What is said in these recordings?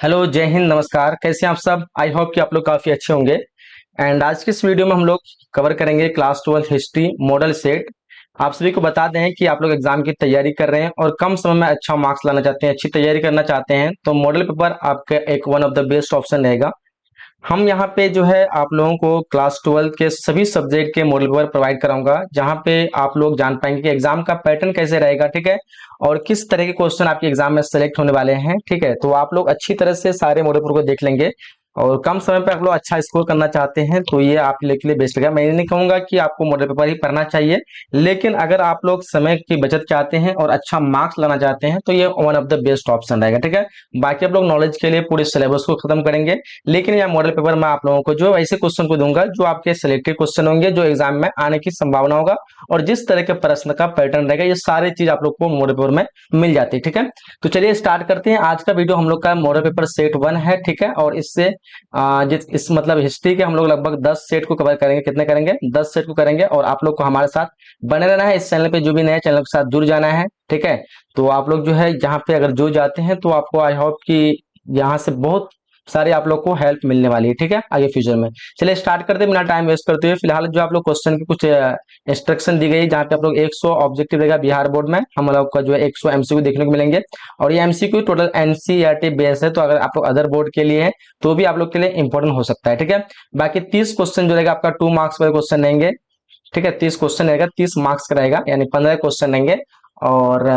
Hello, जय हिंद, नमस्कार। कैसे हैं आप सब? आई होप कि आप लोग काफ़ी अच्छे होंगे। एंड आज की इस वीडियो में हम लोग कवर करेंगे क्लास 12 हिस्ट्री मॉडल सेट। आप सभी को बता दें कि आप लोग एग्जाम की तैयारी कर रहे हैं और कम समय में अच्छा मार्क्स लाना चाहते हैं, अच्छी तैयारी करना चाहते हैं, तो मॉडल पेपर आपका एक one of the best option रहेगा। हम यहाँ पे जो है आप लोगों को क्लास 12 के सभी सब्जेक्ट के मॉडल पेपर प्रोवाइड कराऊंगा, जहाँ पे आप लोग जान पाएंगे कि एग्जाम का पैटर्न कैसे रहेगा, ठीक है, और किस तरह के क्वेश्चन आपके एग्जाम में सेलेक्ट होने वाले हैं, ठीक है। तो आप लोग अच्छी तरह से सारे मॉडल पेपर को देख लेंगे और कम समय पे आप लोग अच्छा स्कोर करना चाहते हैं तो ये आप लोग के लिए बेस्ट रहेगा। मैं ये नहीं कहूंगा कि आपको मॉडल पेपर ही पढ़ना चाहिए, लेकिन अगर आप लोग समय की बचत चाहते हैं और अच्छा मार्क्स लाना चाहते हैं तो ये one of the best option रहेगा, ठीक है। बाकी आप लोग नॉलेज के लिए पूरे सिलेबस को खत्म करेंगे, लेकिन यह मॉडल पेपर मैं आप लोगों को जो ऐसे क्वेश्चन को दूंगा जो आपके सिलेक्टेड क्वेश्चन होंगे, जो एग्जाम में आने की संभावना होगा और जिस तरह के प्रश्न का पैटर्न रहेगा, ये सारी चीज आप लोग को मॉडल पेपर में मिल जाती है, ठीक है। तो चलिए स्टार्ट करते हैं। आज का वीडियो हम लोग का मॉडल पेपर सेट 1 है, ठीक है, और इससे जिस इस मतलब हिस्ट्री के हम लोग लगभग 10 सेट को कवर करेंगे। कितने करेंगे? 10 सेट को करेंगे और आप लोग को हमारे साथ बने रहना है। इस चैनल पे जो भी नए चैनल के साथ जुड़ जाना है, ठीक है। तो आप लोग जो है यहाँ पे अगर जुड़ जाते हैं तो आपको आई होप कि यहाँ से बहुत सारे आप लोग को हेल्प मिलने वाली है, ठीक है, आगे फ्यूचर में। चलिए स्टार्ट करते हैं बिना टाइम वेस्ट करते हुए। फिलहाल जो आप लोग क्वेश्चन की कुछ इंस्ट्रक्शन दी गई, जहाँ पे आप लोग 100 ऑब्जेक्टिव रहेगा बिहार बोर्ड में, हम लोग का जो है 100 एमसीक्यू देखने को मिलेंगे और ये एमसीक्यू टोटल एनसीईआरटी बेस है, तो अगर आप लोग अदर बोर्ड के लिए है तो भी आप लोग के लिए इंपॉर्टेंट हो सकता है, ठीक है। बाकी 30 क्वेश्चन जो रहेगा आपका 2 मार्क्स वाले क्वेश्चन रहेंगे, ठीक है। 30 क्वेश्चन रहेगा, 30 मार्क्स का रहेगा, यानी 15 क्वेश्चन रहेंगे और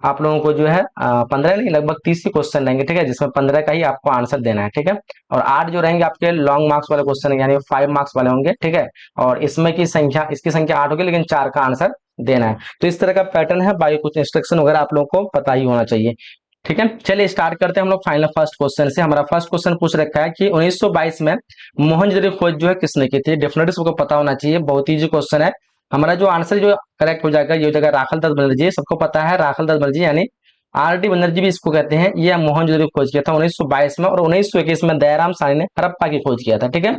आप लोगों को जो है 15 नहीं लगभग 30 ही क्वेश्चन रहेंगे, ठीक है, जिसमें 15 का ही आपको आंसर देना है, ठीक है। और 8 जो रहेंगे आपके लॉन्ग मार्क्स वाले क्वेश्चन, यानी 5 मार्क्स वाले होंगे, ठीक है। और इसमें की संख्या, इसकी संख्या 8 होगी, लेकिन 4 का आंसर देना है। तो इस तरह का पैटर्न है। बाकी कुछ इंस्ट्रक्शन वगैरह आप लोगों को पता ही होना चाहिए, ठीक है। चलिए स्टार्ट करते हैं हम लोग फाइनल फर्स्ट क्वेश्चन से। हमारा फर्स्ट क्वेश्चन पूछ रखा है कि 1922 में मोहनजोदड़ो खोज जो है किसने की थी? डेफिनेटली सबको पता होना चाहिए, बहुत इजी क्वेश्चन है। हमारा जो आंसर जो करेक्ट हो जाएगा, ये हो जाएगा राखल दास बनर्जी। सबको पता है राखल दास बनर्जी, यानी आर डी बनर्जी भी इसको कहते हैं। ये मोहनजोदड़ो खोज किया था 1922 में, और 1921 में दयाराम साहनी ने हड़प्पा की खोज किया था, ठीक है,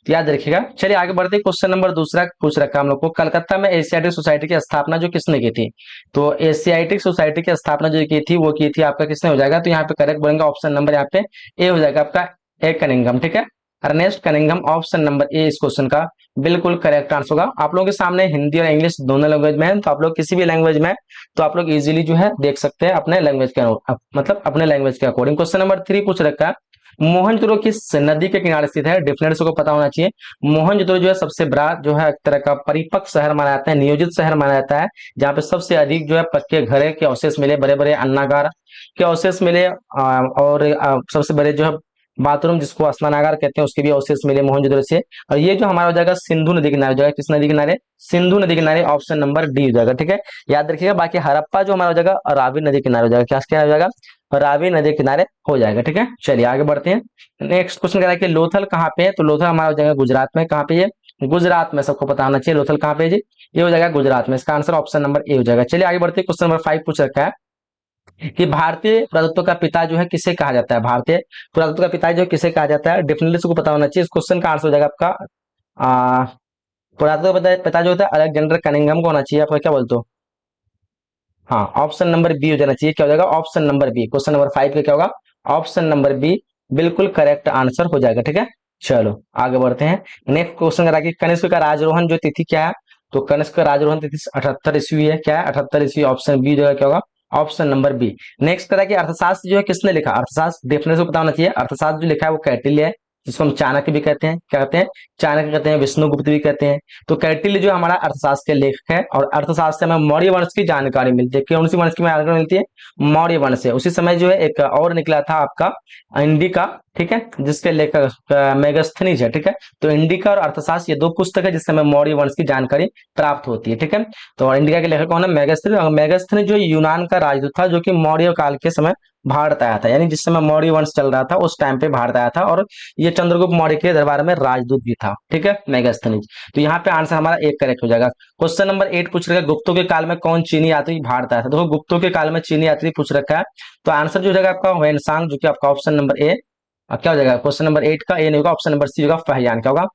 तो याद रखिएगा। चलिए आगे बढ़ते हैं। क्वेश्चन नंबर दूसरा पूछ रखा है हम लोग को, कलकत्ता में एशियाटिक सोसाइटी की स्थापना जो किसने की थी? तो एशियाटिक सोसाइटी की स्थापना जो की थी वो की थी आपका किसने हो जाएगा? तो यहाँ पे करेक्ट बोलेंगे ऑप्शन नंबर यहाँ पे ए हो जाएगा आपका, ए कनिंघम, ठीक है। Ernest Cunningham, option number A इस क्वेश्चन का बिल्कुल करेक्ट आंसर होगा। आप लोगों के सामने हिंदी और इंग्लिश दोनों लैंग्वेज में है, तो आप लोग किसी भी लैंग्वेज में तो आप लोग इजीली जो है देख सकते हैं अपने लैंग्वेज के मतलब अपने लैंग्वेज के अकॉर्डिंग। क्वेश्चन नंबर 3 पूछ रखा है, मोहनजोदड़ो किस नदी के किनारे स्थित है? डेफिनेटली को पता होना चाहिए। मोहनजोदड़ो जो है सबसे बड़ा जो है एक तरह का परिपक्व शहर माना जाता है, नियोजित शहर माना जाता है, जहाँ पे सबसे अधिक जो है पक्के घर के अवशेष मिले, बड़े बड़े अन्नागार के अवशेष मिले, और सबसे बड़े जो है बाथरूम जिसको स्नानागार कहते हैं उसके भी अवशेष मिले मोहनजोदड़ो से। और ये जो हमारा हो जाएगा सिंधु नदी किनारे हो जाएगा। किस नदी किनारे? सिंधु नदी किनारे, ऑप्शन नंबर डी हो जाएगा, ठीक है, याद रखिएगा। बाकी हड़प्पा जो हमारा हो जाएगा रावी नदी किनारे हो जाएगा। क्या हो जाएगा? रावी नदी किनारे हो जाएगा, ठीक है। चलिए आगे बढ़ते हैं। नेक्स्ट क्वेश्चन कह रहा है कि लोथल कहाँ पे है? तो लोथल हमारा हो जाएगा गुजरात में। कहाँ पे? ये गुजरात में, सबको पता होना चाहिए लोथल कहाँ पे है जी? ये हो जाएगा गुजरात में। इसका आंसर ऑप्शन नंबर ए हो जाएगा। चलिए आगे बढ़ते हैं। क्वेश्चन नंबर 5 पूछ रखा है कि भारतीय पुरातत्व का पिता जो है किसे कहा जाता है? भारतीय पुरातत्व का पिता जो है किसे कहा जाता है? डेफिनेटली सबको पता होना चाहिए। इस क्वेश्चन का आंसर हो जाएगा आपका पुरातत्व का पिता जो होता है अलेक्जेंडर कनिंघम को होना चाहिए। आपका क्या बोलते हो? हाँ, ऑप्शन नंबर बी हो जाना चाहिए। क्या हो जाएगा? Option number B. Question number 5 का क्या होगा? ऑप्शन नंबर बी बिल्कुल करेक्ट आंसर हो जाएगा, ठीक है। चलो आगे बढ़ते हैं। नेक्स्ट क्वेश्चन करा कि कनिष्क का राजरोहण जो तिथि क्या है? तो कनिष्क का राजरोहण तिथि 78 ईस्वी है। क्या है? 78 ईस्वी। ऑप्शन बी जो है क्या होगा? Option number B. नेक्स्ट करा कि अर्थशास्त्र जो है किसने लिखा? अर्थशास्त्र डेफिनेटली पता होना चाहिए। अर्थशास्त्र जो लिखा है वो कौटिल्य है, जिसको हम चाणक्य भी कहते हैं। क्या कहते हैं? चाणक्य कहते हैं, विष्णुगुप्त भी कहते हैं। तो कौटिल्य जो हमारा अर्थशास्त्र के लेखक है, और अर्थशास्त्र में मौर्य वंश की जानकारी मिलती है। कौन सी वंश की जानकारी मिलती है? मौर्य वंश से। उसी समय जो है एक और निकला था आपका इंडिका, ठीक है, जिसके लेखक मेगास्थनीज है, ठीक है। तो इंडिका और अर्थशास्त्र ये दो पुस्तक है जिससे हमें मौर्य वंश की जानकारी प्राप्त होती है, ठीक है। तो इंडिका के लेखक कौन है? मेगास्थनी। और मेगास्थनी जो यूनान का राजदूत था, जो कि मौर्य काल के समय भारत आया था, यानी जिस समय मौर्य वंश चल रहा था उस टाइम पे भारत आया था, और ये चंद्रगुप्त मौर्य के दरबार में राजदूत भी था, ठीक है, मेगास्थनीज। तो यहाँ पे आंसर हमारा एक करेक्ट हो जाएगा। क्वेश्चन नंबर 8 पूछ रखा है, गुप्तों के काल में कौन चीनी यात्री भारत आया था? देखो गुप्तों के काल में चीनी यात्री पूछ रखा है, तो आंसर जो हो जाएगा आपका वेनसांग, जो कि आपका ऑप्शन नंबर ए। अब क्या हो जाएगा? क्वेश्चन नंबर 8 का ए नहीं होगा, ऑप्शन नंबर सी होगा, फहियान। क्या होगा?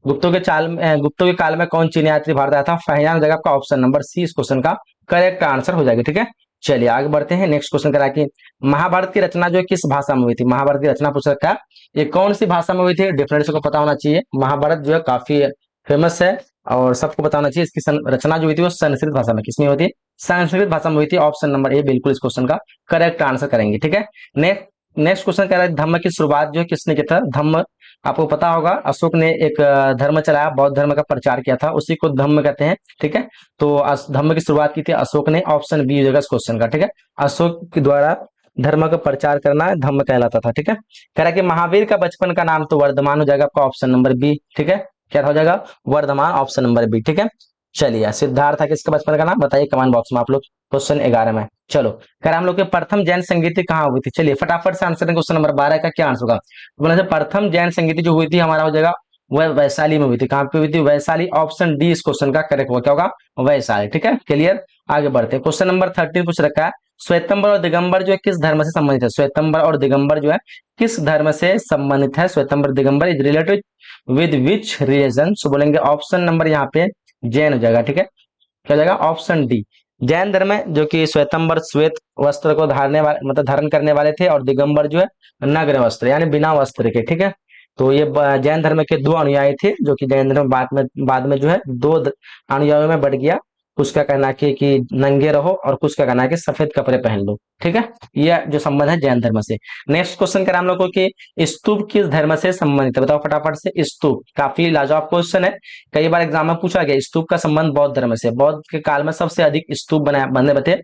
गुप्तों के काल में कौन चीनी यात्री भारत आया था? फहियान हो जाएगा आपका ऑप्शन नंबर सी इस क्वेश्चन का करेक्ट आंसर हो जाएगा, ठीक है। चलिए आगे बढ़ते हैं। नेक्स्ट क्वेश्चन करा कि महाभारत की रचना जो है किस भाषा में हुई थी? महाभारत की रचना पूछ रखा है, ये कौन सी भाषा में हुई थी? डिफरेंस को पता होना चाहिए। महाभारत जो है काफी फेमस है और सबको पता होना चाहिए। इसकी रचना जो हुई थी वो संस्कृत भाषा में, किसमें हुई थी? संस्कृत भाषा में हुई थी। ऑप्शन नंबर ए बिल्कुल इस क्वेश्चन का करेक्ट आंसर करेंगे। ठीक है। नेक्स्ट नेक्स्ट क्वेश्चन कह रहा है धम्म की शुरुआत जो है किसने किया था? धम्म आपको पता होगा, अशोक ने एक धर्म चलाया, बौद्ध धर्म का प्रचार किया था, उसी को धम्म कहते हैं। ठीक है। तो धम्म की शुरुआत की थी अशोक ने। ऑप्शन बी हो जाएगा इस क्वेश्चन का। ठीक है। अशोक के द्वारा धर्म का प्रचार करना धम्म कहलाता था। ठीक है। कह रहा है कि महावीर का बचपन का नाम तो वर्धमान हो जाएगा आपका, ऑप्शन नंबर बी। ठीक है। क्या हो जाएगा? Vardhaman, option number B. ठीक है। चलिए सिद्धार्थ था किसका बचपन का नाम? बताइए कमेंट बॉक्स में आप लोग। क्वेश्चन 11 में। चलो कह रहा हम लोग के प्रथम जैन संगीति कहाँ हुई थी? चलिए फटाफट से आंसर। क्वेश्चन नंबर 12 का क्या आंसर होगा? बोला प्रथम जैन संगीति जो हुई थी हमारा हो जाएगा वह वैशाली में हुई थी। कहाँ पे हुई थी? वैशाली। ऑप्शन डी इस क्वेश्चन का करेक्ट होगा। क्या होगा? वैशाली। ठीक है। क्लियर। आगे बढ़ते हैं। क्वेश्चन नंबर 13 पूछ रखा है श्वेतंबर और दिगंबर जो है किस धर्म से संबंधित है? श्वेतंबर और दिगंबर जो है किस धर्म से संबंधित है? Shwetambar Digambar is related with which religion? So बोलेंगे ऑप्शन नंबर यहाँ पे जैन हो जाएगा। ठीक है। क्या हो जाएगा? ऑप्शन डी जैन धर्म है, जो कि श्वेतंबर श्वेत वस्त्र को धारने वाले मतलब धारण करने वाले थे, और दिगंबर जो है नग्न वस्त्र यानी बिना वस्त्र के। ठीक है। तो ये जैन धर्म के दो अनुयायी थे, जो कि जैन धर्म बाद में जो है दो अनुयायियों में बढ़ गया। कुछ का कहना है कि नंगे रहो, और कुछ का कहना है कि सफेद कपड़े पहन लो। ठीक है। ये जो संबंध है जैन धर्म से। नेक्स्ट क्वेश्चन करा हम लोग को कि स्तूप किस धर्म से संबंधित है? बताओ फटाफट से। स्तूप काफी लाजवाब क्वेश्चन है, कई बार एग्जाम में पूछा गया। स्तूप का संबंध बौद्ध धर्म से। बौद्ध के काल में सबसे अधिक स्तूप बने थे,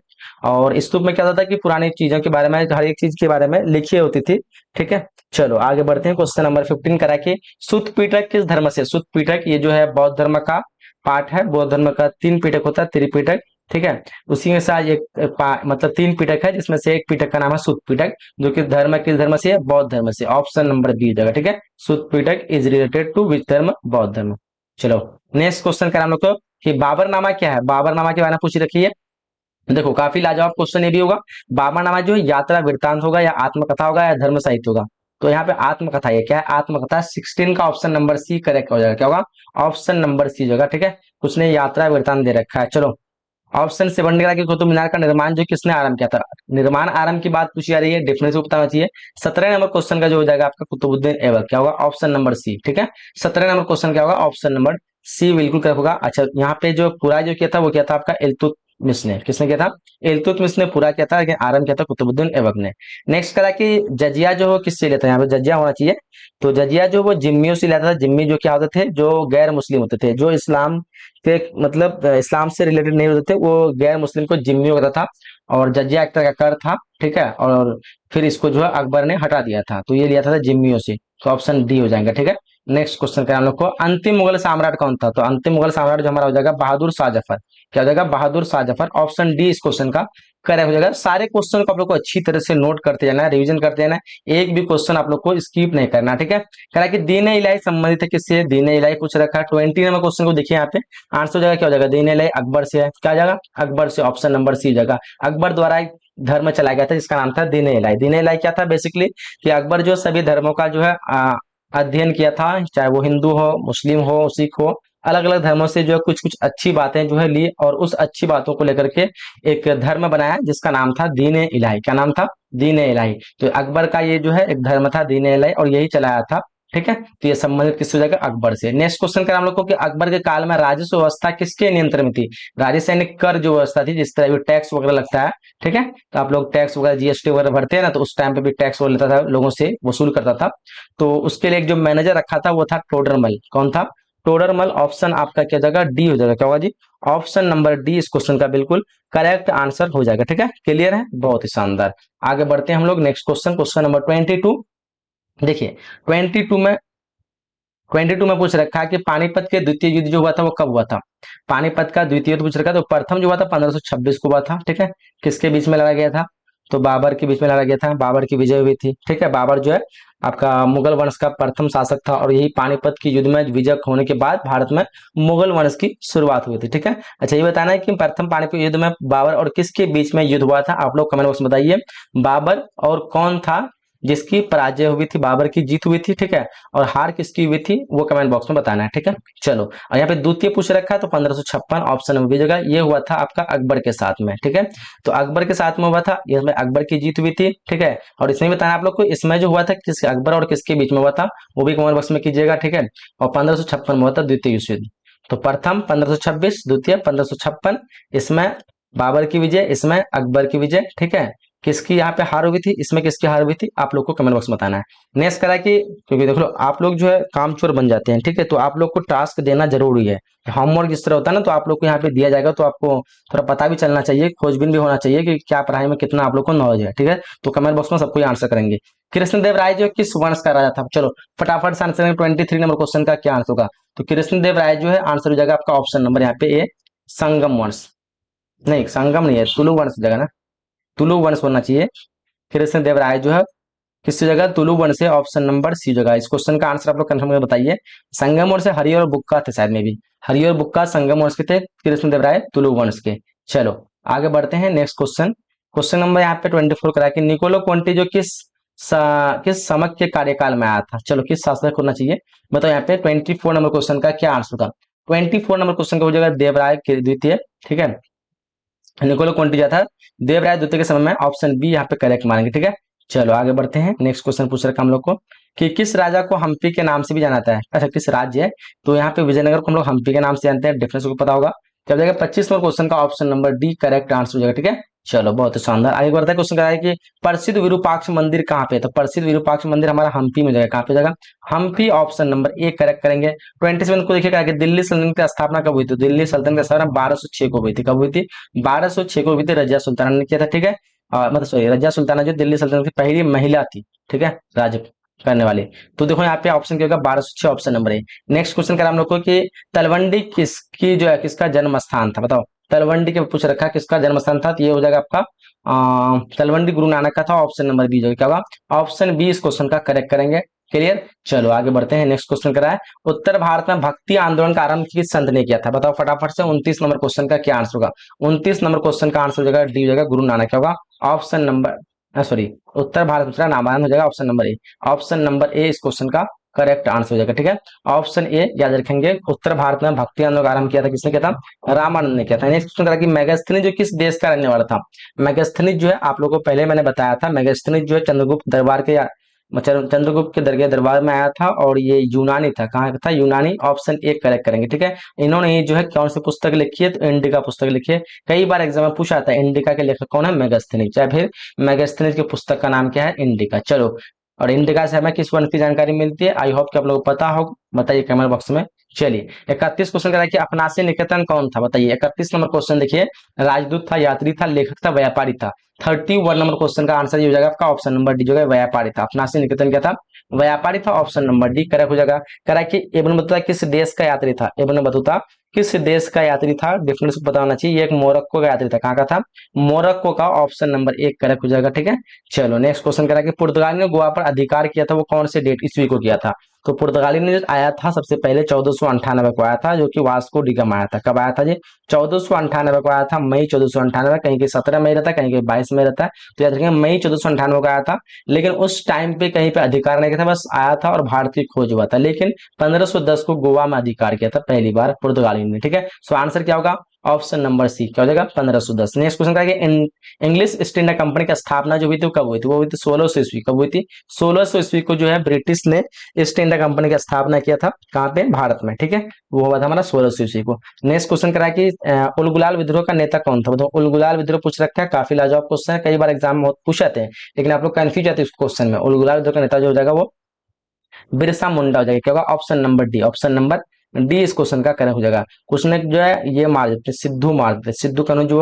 और स्तूप में क्या होता था कि पुरानी चीजों के बारे में, हर एक चीज के बारे में लिखी होती थी। ठीक है। चलो आगे बढ़ते हैं। क्वेश्चन नंबर 15 करा कि सुत्त पीटक किस धर्म से? सुत्त पीटक ये जो है बौद्ध धर्म का पार्ट है। बौद्ध धर्म का 3 पीटक होता है, त्रिपीटक। ठीक है। उसी में से आज एक मतलब 3 पीटक है, जिसमें से एक पीटक का नाम है सुत्त पीटक, जो कि धर्म किस धर्म से है? बौद्ध धर्म से। ऑप्शन नंबर बी जगह। ठीक है। सुत्त पीटक इज रिलेटेड टू विच धर्म? बौद्ध धर्म। चलो नेक्स्ट क्वेश्चन करा हम लोग को कि बाबरनामा क्या है? बाबरनामा के बारे में पूछ रखी है। देखो काफी लाजवाब क्वेश्चन ये भी होगा। बाबरनामा जो है यात्रा वृत्तांत होगा, या आत्मकथा होगा, या धर्म साहित्य होगा? तो यहाँ पे आत्मकथा है। क्या है? आत्मकथा। 16 का ऑप्शन नंबर सी करेक्ट हो जाएगा। क्या होगा? ऑप्शन नंबर सी जगह। ठीक है। उसने यात्रा वृत्तांत दे रखा है। चलो ऑप्शन 7 निकला कि कुतुब मीनार का निर्माण जो किसने आरंभ किया था? निर्माण आरंभ की बात पूछी जा रही है, डिफरेंस बताना चाहिए। 17 नंबर क्वेश्चन का जो हो जाएगा आपका कुतुबुद्दीन ऐबक। क्या होगा? Option number C. ठीक है। 17 नंबर क्वेश्चन क्या होगा? ऑप्शन नंबर सी बिल्कुल करेक्ट होगा। अच्छा यहाँ पे जो पूरा जो किया था वो किया था आपका इल्तुतमिश ने। किसने किया था? इल्तुतमिश ने पूरा किया था, लेकिन आरंभ किया था कुतुबुद्दीन ऐबक ने। नेक्स्ट करा कि जजिया जो हो किससे लेता है? यहाँ पे जजिया होना चाहिए। तो जजिया जो वो जिम्मियों से लेता था। जिम्मी जो क्या होते थे? जो गैर मुस्लिम होते थे, जो इस्लाम के मतलब इस्लाम से रिलेटेड नहीं होते थे, वो गैर मुस्लिम को जिम्मी होता था, और जजिया एक तरह का कर था। ठीक है। और फिर इसको जो है अकबर ने हटा दिया था, तो ये लिया था जिम्मियों से। तो ऑप्शन डी हो जाएगा। ठीक है। नेक्स्ट क्वेश्चन क्या हम लोग को, अंतिम मुगल सम्राट कौन था? तो अंतिम मुगल सम्राट जो हमारा हो जाएगा बहादुर शाह जफर। क्या हो जाएगा? बहादुर शाह जफर। ऑप्शन डी इस क्वेश्चन का करेक्ट हो जाएगा। सारे क्वेश्चन को आप लोग को अच्छी तरह से नोट करते जाना है, रिवीजन करते जाना है, एक भी क्वेश्चन आप लोग को स्किप नहीं करना। ठीक है। कह रहा है कि दीन इलाही संबंधित है किससे? दीन इलाही पूछ रखा है। 20 नंबर क्वेश्चन को देखिए यहाँ पे। आंसर हो जाएगा क्या हो जाएगा? दीन इलाही अकबर से है। क्या हो जाएगा? अकबर से। ऑप्शन नंबर सी जगह। अकबर द्वारा एक धर्म चलाया गया था जिसका नाम था दीन इलाही। दीन इलाही क्या था? बेसिकली कि अकबर जो सभी धर्मों का जो है अध्ययन किया था, चाहे वो हिंदू हो, मुस्लिम हो, सिख हो, अलग अलग धर्मों से जो है कुछ कुछ अच्छी बातें जो है ली, और उस अच्छी बातों को लेकर के एक धर्म बनाया जिसका नाम था दीन इलाही। क्या नाम था? दीन इलाही। तो अकबर का ये जो है एक धर्म था दीन इलाही, और यही चलाया था। ठीक है। तो ये संबंधित किससे हो जाएगा? अकबर से। नेक्स्ट क्वेश्चन कर हम लोग को कि अकबर के काल में राजस्व व्यवस्था किसके नियंत्रण में थी? राजस्व यानी कर जो व्यवस्था थी, जिस तरह भी टैक्स वगैरह लगता है। ठीक है। तो आप लोग टैक्स वगैरह जीएसटी वगैरह भरते हैं ना, तो उस टाइम पे भी टैक्स वो लेता था, लोगों से वसूल करता था। तो उसके लिए एक जो मैनेजर रखा था वो था टोडरमल। कौन था? टोडरमल। ऑप्शन आपका क्या जाएगा? डी हो जाएगा। क्या होगा जी? ऑप्शन नंबर डी इस क्वेश्चन का बिल्कुल करेक्ट आंसर हो जाएगा। ठीक है। क्लियर है? बहुत ही शानदार। आगे बढ़ते हैं हम लोग। Next question, question number 22। देखिए 22 में 22 में पूछ रखा है कि पानीपत के द्वितीय युद्ध जो हुआ था वो कब हुआ था? पानीपत का द्वितीय युद्ध पूछ रखा है। तो प्रथम जो हुआ था 1526 को हुआ था। ठीक है। किसके बीच में लड़ा गया था? तो बाबर के बीच में लड़ा गया था। बाबर की विजय हुई थी। ठीक है। बाबर जो है आपका मुगल वंश का प्रथम शासक था, और यही पानीपत की युद्ध में विजय होने के बाद भारत में मुगल वंश की शुरुआत हुई थी। ठीक है। अच्छा ये बताना है कि प्रथम पानीपत युद्ध में बाबर और किसके बीच में युद्ध हुआ था? आप लोग कमेंट बॉक्स में बताइए। बाबर और कौन था जिसकी पराजय हुई थी, बाबर की जीत हुई थी, ठीक है, और हार किसकी हुई थी वो कमेंट बॉक्स में बताना है, ठीक है। चलो, और यहाँ पे द्वितीय पूछ रखा है तो 1556 ऑप्शन नंबर बी जगह, ये हुआ था आपका अकबर के साथ में, ठीक है। तो अकबर के साथ में हुआ था, इसमें अकबर की जीत हुई थी, ठीक है। और इसमें बताना आप लोग को, इसमें जो हुआ था किस अकबर और किसके बीच में हुआ था, वो भी कमेंट बॉक्स में कीजिएगा, ठीक है। और 1556 में हुआ था द्वितीय विश्व युद्ध। तो प्रथम 1526, द्वितीय 1556, इसमें बाबर की विजय, इसमें अकबर की विजय, ठीक है। किसकी यहाँ पे हार हुई थी, इसमें किसकी हार हुई थी, आप लोग को कमेंट बॉक्स में बताना है। नेक्स्ट करा कि, क्योंकि देख लो आप लोग जो है कामचोर बन जाते हैं, ठीक है, तो आप लोग को टास्क देना जरूरी है। होमवर्क जिस तरह होता है ना, तो आप लोग को यहाँ पे दिया जाएगा, तो आपको थोड़ा पता भी चलना चाहिए, खोजबीन भी होना चाहिए कि क्या पढ़ाई में कितना आप लोग को नॉलेज है, ठीक है। तो कमेंट बॉक्स में सबको आंसर करेंगे। कृष्णदेव राय जो किस वंश का राजा था, चलो फटाफट से आंसर। 23 नंबर क्वेश्चन का क्या आंसर होगा, तो कृष्णदेव राय जो है आंसर हो जाएगा आपका ऑप्शन नंबर यहाँ पे ए, संगम वंश। नहीं, संगम नहीं है, तुलु वंश जगह ना, तुलु वंश होना चाहिए। कृष्णदेव राय जो है किस जगह, तुलु वंश से, ऑप्शन नंबर सी जगह। इस क्वेश्चन का आंसर आप लोग कंफर्म करके बताइए। संगम वंश से हरि और बुक्का थे शायद में भी, हरि और बुक्का संगम वंश के थे, कृष्णदेव राय तुलु वंश के। चलो आगे बढ़ते हैं, नेक्स्ट क्वेश्चन। क्वेश्चन नंबर यहाँ पे 24 करा कि निकोलो कोंटी जो किस समक के कार्यकाल में आया था, चलो किस शासक होना चाहिए बताओ। यहाँ पे 24 नंबर क्वेश्चन का क्या आंसर होगा। 24 नंबर क्वेश्चन का हो जाएगा देवराय के द्वितीय, ठीक है। निकोलो कोंटी जो था देवराय द्वितीय के समय में, ऑप्शन बी यहाँ पे करेक्ट मानेंगे, ठीक है। चलो आगे बढ़ते हैं, नेक्स्ट क्वेश्चन पूछ रखा हम लोग को कि किस राजा को हम्पी के नाम से भी जाना जाता है, अच्छा किस राज्य है, तो यहाँ पे विजयनगर को हम लोग हम्पी के नाम से जानते हैं, डिफरेंस को पता होगा। क्या हो जाएगा 25 नंबर क्वेश्चन का option number D correct answer हो जाएगा, ठीक है। चलो बहुत ही शानदार, आगे बढ़ता है। क्वेश्चन क्या है कि प्रसिद्ध विरूपाक्ष मंदिर कहाँ पे है, तो प्रसिद्ध विरूपाक्ष मंदिर हमारा हम्पी में जाएगा, कहाँ पे जाएगा, Hampi, option number A correct करेंगे। 27 को देखिएगा कि दिल्ली सल्तनत की स्थापना कब हुई थी, दिल्ली सल्तनत की स्थापना 1206 को हुई थी, कब हुई थी, 1206 को हुई थी, रजिया सुल्ताना ने किया था, ठीक है। मतलब सॉरी, रजिया सुल्ताना जो दिल्ली सल्तनत की पहली महिला थी, ठीक है, राज करने वाली। तो देखो यहाँ पे ऑप्शन क्या होगा, 1206, ऑप्शन नंबर ए। नेक्स्ट क्वेश्चन करा हम लोग को कि तलवंडी किसकी जो है किसका जन्म स्थान था, बताओ। तलवंडी के पूछ रखा किसका जन्म स्थान था, तो ये हो जाएगा आपका तलवंडी गुरु नानक का था, ऑप्शन नंबर बी जो क्या होगा, ऑप्शन बी इस क्वेश्चन का करेक्ट करेंगे। क्लियर, चलो आगे बढ़ते हैं, नेक्स्ट क्वेश्चन करा है उत्तर भारत में भक्ति आंदोलन का आरंभ किस संत ने किया था, बताओ फटाफट से। 29 नंबर क्वेश्चन का क्या आंसर होगा, 29 नंबर क्वेश्चन का आंसर हो जाएगा डी हो जाएगा, गुरु नानक क्या होगा, ऑप्शन नंबर सॉरी, उत्तर भारत दूसरा नामांकन हो जाएगा, option number A, option number A इस क्वेश्चन का करेक्ट आंसर हो जाएगा, ठीक है। ऑप्शन ए याद रखेंगे, उत्तर भारत में भक्ति आंदोलन का आरंभ किया था, किसने किया था, रामानंद ने किया था। नेक्स्ट क्वेश्चन करा कि मेगास्थनीज जो किस देश का रहने वाला था, मेगास्थनीज जो है आप लोगों को पहले मैंने बताया था, मेगास्थनीज जो है चंद्रगुप्त दरबार के चंद्रगुप्त के दरगाह दरबार में आया था, और ये यूनानी था, कहाँ का था, यूनानी, ऑप्शन ए करेक्ट करेंगे, ठीक है। इन्होंने ये जो है कौन सी पुस्तक लिखी है, तो इंडिका पुस्तक लिखी है। कई बार एग्जाम में पूछा था इंडिका के लेखक कौन है, मेगास्थनीज, या फिर मेगास्थनीज की पुस्तक का नाम क्या है, इंडिका। चलो, और इंडिका से हमें किस वंश की जानकारी मिलती है, आई होप कि आप लोगों को पता होगा, बताइए कमेंट बॉक्स में। चलिए 31 क्वेश्चन करा कि अपनासी निकेतन कौन था, बताइए। 31 नंबर क्वेश्चन देखिए, राजदूत था, यात्री था, लेखक था, व्यापारी था। 31 नंबर क्वेश्चन का आंसर ये हो जाएगा आपका ऑप्शन नंबर डी जो है व्यापारी था। अपनासी निकेतन क्या था, व्यापारी था, ऑप्शन नंबर डी करेक्ट हो जाएगा। करा कि इब्न बतूता किस देश का यात्री था, इब्न बतूता किस देश का यात्री था, डिफरेंस को पता होना चाहिए, ये एक मोरक्को का यात्री था, कहाँ का था, मोरक्को का, ऑप्शन नंबर एक करेक्ट हो जाएगा, ठीक है। चलो नेक्स्ट क्वेश्चन करा कि पुर्तगाली ने गोवा पर अधिकार किया था, वो कौन से डेट ईस्वी को किया था, तो पुर्तगाली ने जो आया था सबसे पहले 1498 को आया था, जो कि वास्को डी गामा आया था, कब आया था जी, 1498 को आया था, मई 1498, कहीं के 17 मई रहता है, कहीं के 22 मई रहता है, तो याद रखिए मई 1498 को आया था। लेकिन उस टाइम पे कहीं पे अधिकार नहीं किया था, बस आया था और भारत की खोज हुआ था, लेकिन 1510 को गोवा में अधिकार किया था पहली बार पुर्तगाली ने, ठीक है। सो आंसर क्या होगा, ऑप्शन नंबर सी क्या हो जाएगा, 1510। नेक्स्ट क्वेश्चन क्या है, इंग्लिश ईस्ट इंडिया कंपनी की स्थापना जो हुई थी वो कब हुई थी, वो हुई थी 1600 ईस्वी, कब हुई थी, 1600 ईस्वी को जो है ब्रिटिश ने ईस्ट इंडिया कंपनी की स्थापना किया था, कहाँ पे, भारत में, ठीक है। वो हुआ था हमारा 1600 ईस्वी को। नेक्स्ट क्वेश्चन करा कि उलगुलाल विद्रोह का नेता कौन था, बताओ। उलगुलाल विद्रोह पूछ रखा है, काफी लाजवाब क्वेश्चन है, कई बार एग्जाम में पूछाते हैं, लेकिन आप लोग कंफ्यूज आते हैं उस क्वेश्चन में। उलगुलाल विद्रोह का नेता जो हो जाएगा वो बिरसा मुंडा हो जाएगा, क्या होगा, option number D, option number D इस क्वेश्चन का करेक्ट हो जाएगा। क्वेश्चन जो है ये मार देते, सिद्धू मार देते, सिद्धू कानू जो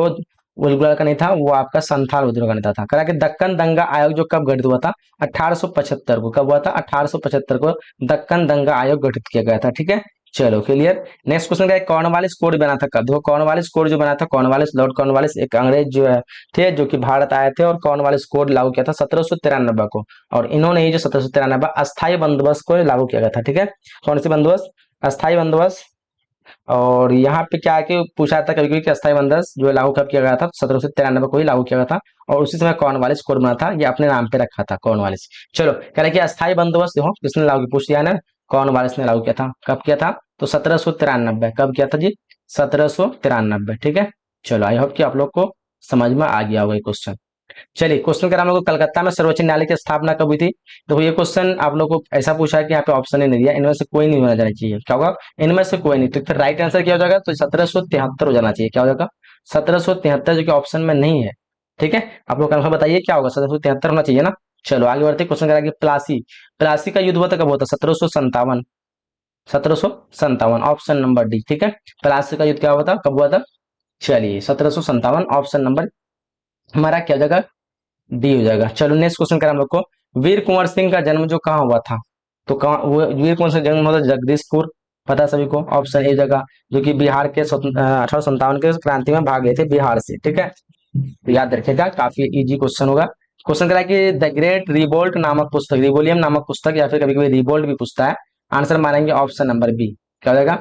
उलगुलाल का नहीं था, वो आपका संथाल विद्रोह का नेता था। करा कि दक्कन दंगा आयोग जो कब गठित हुआ था, 1875 को, कब हुआ था, 1875 को दक्कन दंगा आयोग गठित किया गया था, ठीक है। चलो क्लियर। नेक्स्ट क्वेश्चन क्या है, कॉर्नवालिस कोड बना था कब, देखो कॉर्नवालिस कोड जो बना था, कॉर्नवालिस, लॉर्ड कॉर्नवालिस एक अंग्रेज जो है थे, जो कि भारत आए थे, और कॉर्नवालिस कोड लागू किया था 1793 को, और इन्होंने ही जो 1793 अस्थायी बंदोबस्त को लागू किया गया था, ठीक है। कौन सी बंदोबस्त, अस्थायी बंदोबस्त, और यहाँ पे क्या है कि पूछा था कभी कभी कि अस्थायी बंदोबस्त जो है लागू कब किया गया था, 1793 को ही लागू किया गया था। और उसी समय कॉर्नवालिस कोड बना था, ये अपने नाम पे रखा था कॉर्नवालिस। चलो कह रहे हैं कि अस्थायी बंदोबस्त देखो किसने लागू पूछ दिया ना, कॉर्नवालिस ने लागू किया था। कब किया था? तो 1793। कब किया था जी? 1793। ठीक है। चलो आई होप कि आप लोग को समझ में आ गया होगा ये क्वेश्चन। चलिए क्वेश्चन कह रहा हम लोग को कलकत्ता में सर्वोच्च न्यायालय की स्थापना कब हुई थी। तो ये क्वेश्चन आप लोग को ऐसा पूछा है कि यहाँ पे ऑप्शन ही नहीं दिया, इनमें से कोई नहीं होना जाना चाहिए। क्या होगा? इनमें से कोई नहीं, तो फिर राइट आंसर क्या हो जाएगा? तो 1773 हो जाना चाहिए। क्या हो जाएगा? 1773, जो कि ऑप्शन में नहीं है। ठीक है, आप लोग कन्फर्म बताइए क्या होगा? 1773 होना चाहिए ना। चलो आगे बढ़ते, क्वेश्चन कह रहा है कि प्लासी, प्लासी का युद्ध हुआ था कब हुआ था? 1757। 1757 ऑप्शन नंबर डी। ठीक है, प्लासी का युद्ध क्या हुआ था, कब हुआ था? चलिए 1757 ऑप्शन नंबर हमारा क्या हो जाएगा? डी हो जाएगा। चलो नेक्स्ट क्वेश्चन करें हम लोग को, वीर कुंवर सिंह का जन्म जो कहाँ हुआ था? तो कहाँ वो वीर कुंवर सिंह जन्म हुआ था? जगदीशपुर। पता सभी को, ऑप्शन ए जगह, जो कि बिहार के 1857 के क्रांति में भाग गए थे बिहार से। ठीक है, तो याद रखिएगा, काफी इजी क्वेश्चन होगा। क्वेश्चन करा कि द ग्रेट रिवोल्ट नामक पुस्तक, रिवोलियम नामक पुस्तक, या फिर कभी कभी रिवोल्ट भी पूछता है, आंसर मानेंगे ऑप्शन नंबर बी। क्या हो जाएगा?